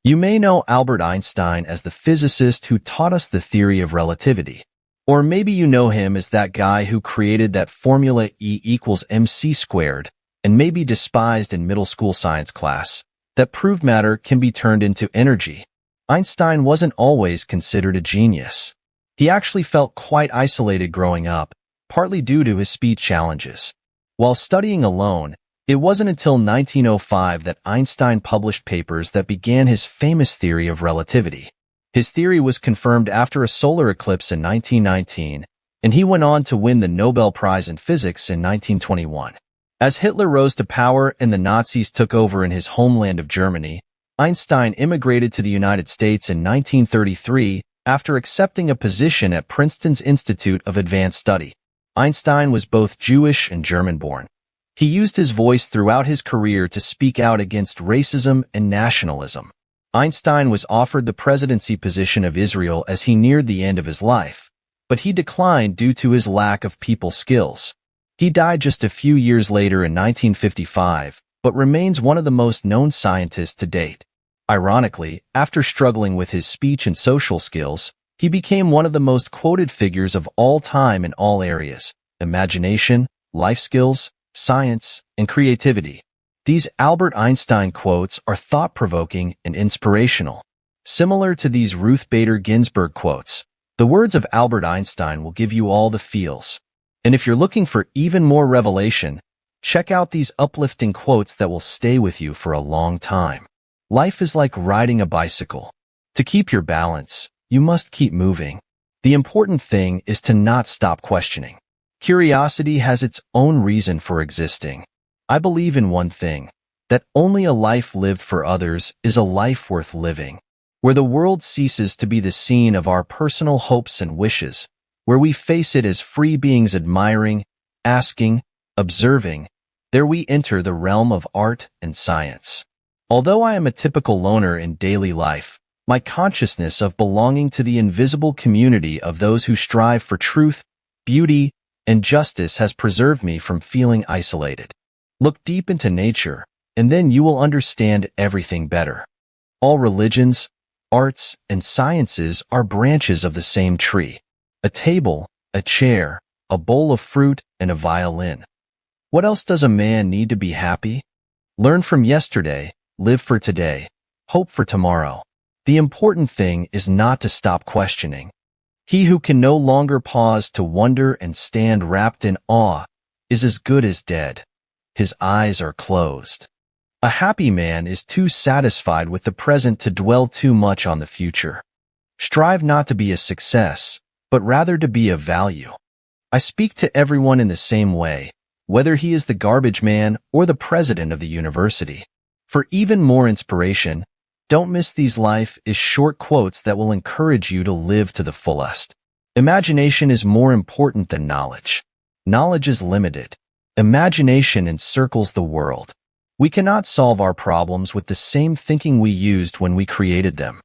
You may know Albert Einstein as the physicist who taught us the theory of relativity. Or maybe you know him as that guy who created that formula E equals mc squared and may be despised in middle school science class, that proved matter can be turned into energy. Einstein wasn't always considered a genius. He actually felt quite isolated growing up, partly due to his speech challenges. While studying alone, it wasn't until 1905 that Einstein published papers that began his famous theory of relativity. His theory was confirmed after a solar eclipse in 1919, and he went on to win the Nobel Prize in Physics in 1921. As Hitler rose to power and the Nazis took over in his homeland of Germany, Einstein immigrated to the United States in 1933 after accepting a position at Princeton's Institute of Advanced Study. Einstein was both Jewish and German-born. He used his voice throughout his career to speak out against racism and nationalism. Einstein was offered the presidency position of Israel as he neared the end of his life, but he declined due to his lack of people skills. He died just a few years later in 1955, but remains one of the most known scientists to date. Ironically, after struggling with his speech and social skills, he became one of the most quoted figures of all time in all areas: imagination, life skills, science, and creativity. These Albert Einstein quotes are thought-provoking and inspirational. Similar to these Ruth Bader Ginsburg quotes, the words of Albert Einstein will give you all the feels. And if you're looking for even more revelation, check out these uplifting quotes that will stay with you for a long time. Life is like riding a bicycle. To keep your balance, you must keep moving. The important thing is to not stop questioning. Curiosity has its own reason for existing. I believe in one thing, that only a life lived for others is a life worth living, where the world ceases to be the scene of our personal hopes and wishes, where we face it as free beings admiring, asking, observing. There we enter the realm of art and science. Although I am a typical loner in daily life, my consciousness of belonging to the invisible community of those who strive for truth, beauty, and justice has preserved me from feeling isolated. Look deep into nature, and then you will understand everything better. All religions, arts, and sciences are branches of the same tree. A table, a chair, a bowl of fruit, and a violin. What else does a man need to be happy? Learn from yesterday, live for today, hope for tomorrow. The important thing is not to stop questioning. He who can no longer pause to wonder and stand wrapped in awe is as good as dead. His eyes are closed. A happy man is too satisfied with the present to dwell too much on the future. Strive not to be a success, but rather to be of value. I speak to everyone in the same way, whether he is the garbage man or the president of the university. For even more inspiration, don't miss these life is short quotes that will encourage you to live to the fullest. Imagination is more important than knowledge. Knowledge is limited. Imagination encircles the world. We cannot solve our problems with the same thinking we used when we created them.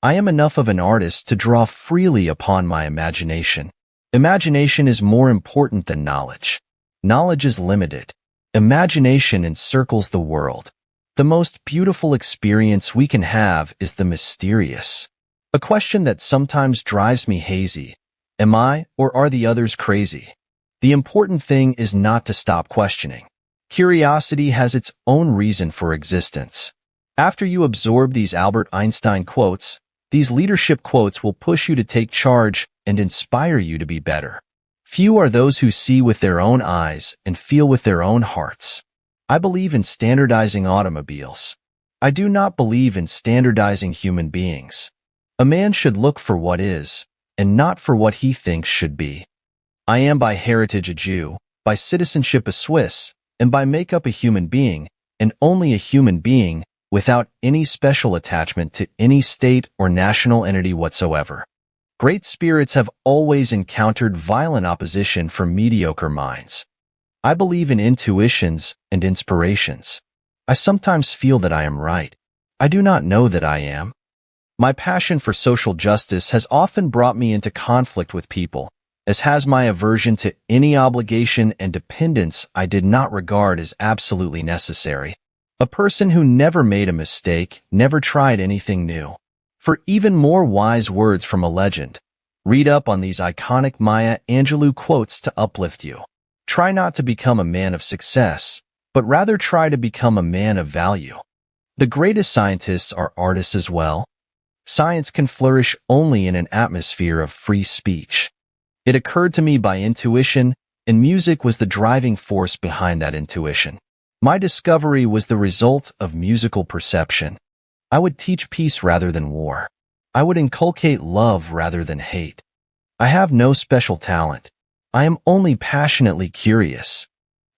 I am enough of an artist to draw freely upon my imagination. Imagination is more important than knowledge. Knowledge is limited. Imagination encircles the world. The most beautiful experience we can have is the mysterious. A question that sometimes drives me hazy. Am I or are the others crazy? The important thing is not to stop questioning. Curiosity has its own reason for existence. After you absorb these Albert Einstein quotes, these leadership quotes will push you to take charge and inspire you to be better. Few are those who see with their own eyes and feel with their own hearts. I believe in standardizing automobiles. I do not believe in standardizing human beings. A man should look for what is, and not for what he thinks should be. I am by heritage a Jew, by citizenship a Swiss, and by makeup a human being, and only a human being, without any special attachment to any state or national entity whatsoever. Great spirits have always encountered violent opposition from mediocre minds. I believe in intuitions and inspirations. I sometimes feel that I am right. I do not know that I am. My passion for social justice has often brought me into conflict with people, as has my aversion to any obligation and dependence I did not regard as absolutely necessary. A person who never made a mistake, never tried anything new. For even more wise words from a legend, read up on these iconic Maya Angelou quotes to uplift you. Try not to become a man of success, but rather try to become a man of value. The greatest scientists are artists as well. Science can flourish only in an atmosphere of free speech. It occurred to me by intuition, and music was the driving force behind that intuition. My discovery was the result of musical perception. I would teach peace rather than war. I would inculcate love rather than hate. I have no special talent. I am only passionately curious.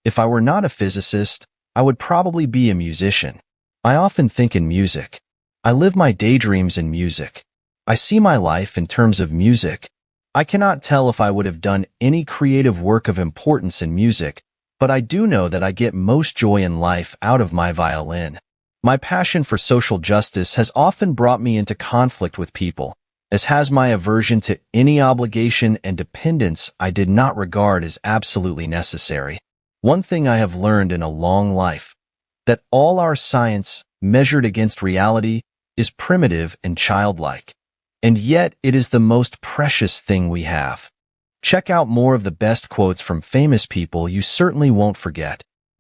If I were not a physicist, I would probably be a musician. I often think in music. I live my daydreams in music. I see my life in terms of music. I cannot tell if I would have done any creative work of importance in music, but I do know that I get most joy in life out of my violin. My passion for social justice has often brought me into conflict with people, as has my aversion to any obligation and dependence I did not regard as absolutely necessary. One thing I have learned in a long life, that all our science, measured against reality, is primitive and childlike. And yet it is the most precious thing we have. Check out more of the best quotes from famous people you certainly won't forget.